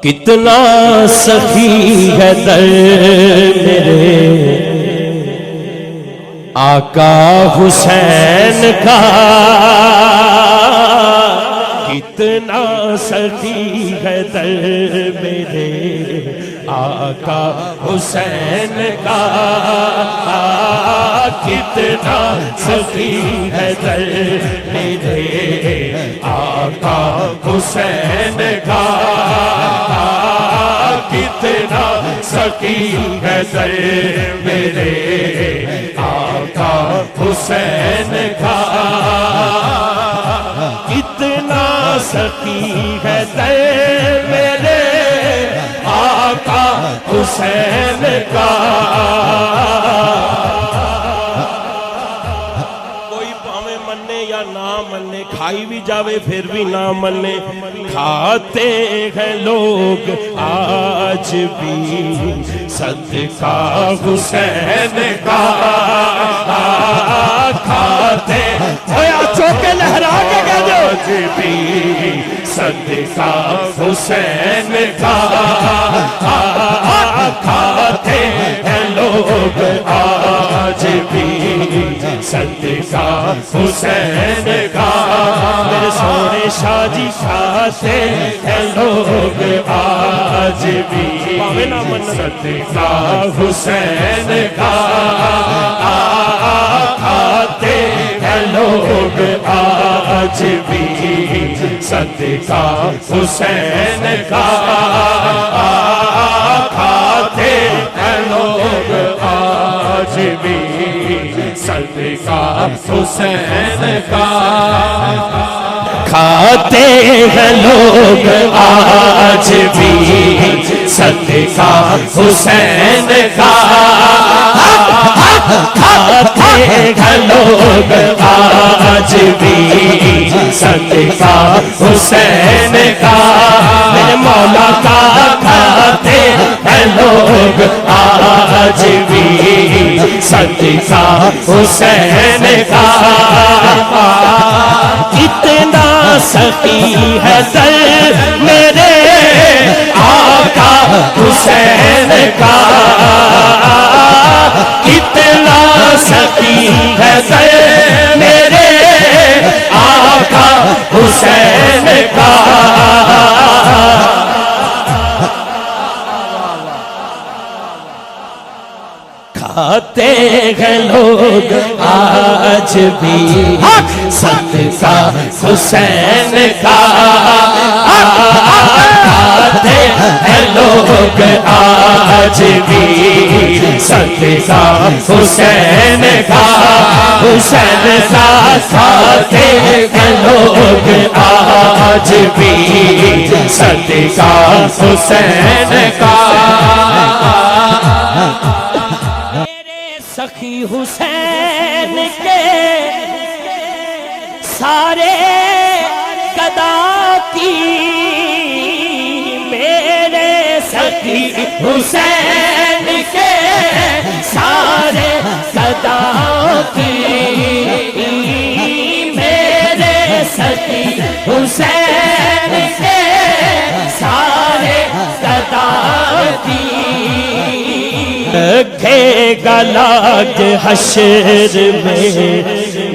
کتنا سخی ہے در میرے آقا حسین کا، کتنا سخی ہے در میرے آقا حسین کا، کتنا سخی ہے در میرے آقا حسین کا، کتنا سخی ہے در میرے آقا حسین کا، کتنا سخی ہے در میرے آقا حسین کا۔ کوئی پاویں مننے یا نہ مننے، کھائی بھی جاوے پھر بھی نہ مننے، کھاتے ہیں لوگ آج بھی صدقہ حسین کا، کھاتے چوکے لہرا کے کہہ دو آج بھی صدقہ حسین کا، کھاتے ہیں لوگ آج بھی صدقہ حسین کا، میرے سونے شاہ جی کھاتے ہیں لوگ آج بھی صدقہ حسین کا، کھاتے ہیں لوگ آج بھی صدقہ حسین کا، کھاتے ہیں لوگ آج بھی صدقہ حسین کا، کھاتے ہیں لوگ آج بھی صدقہ حسین کا، کھاتے ہیں لوگ آج بھی صدقہ حسین کا، میرے مولا کا کھاتے ہیں لوگ آج بھی صدقہ حسین کا، کتنا سخی ہے در میرے آقا حسین کا، کتنا سخی ہے در میرے آقا حسین کا، کھاتے ہیں لوگ آج بھی صدقہ حسین کا، کھاتے ہیں لوگ آج بھی صدقہ حسین کا، حسین کا کھاتے ہیں لوگ آج بھی صدقہ حسین کا، سخی حسین کے سارے قضا کی، میرے سخی حسین کے سارے قضا کی، میرے سخی حسین کے سارے قضا کی، رکھے گا لاج حشر میں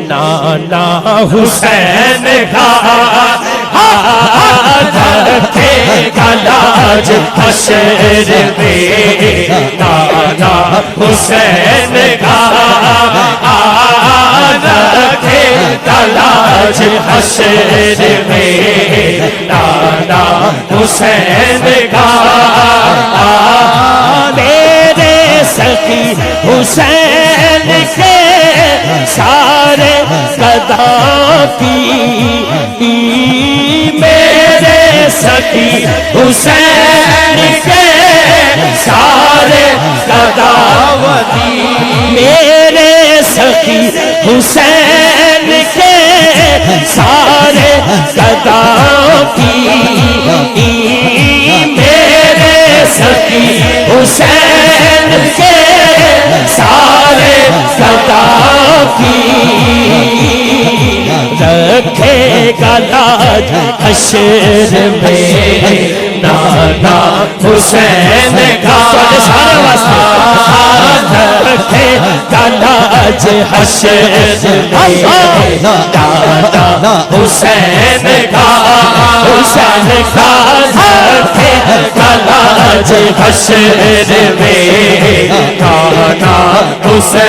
نانا حسین کا، رکھے گا لاج حشر میں نانا حسین کا، رکھے گا لاج حشر میں نانا حسین کا، سخی حسین کے سارے قضا کی، میرے سخی حسین کے سارے قضا کی، میرے سخی حسین کے سارے قضا کی، میرے سخی حسین کے سارے قضا کی، رکھے گا لاج حشر میں نانا حسین کا رکھے تاج حشر میں دادا حسین کا رکھے تاج حشر میں دادا حسین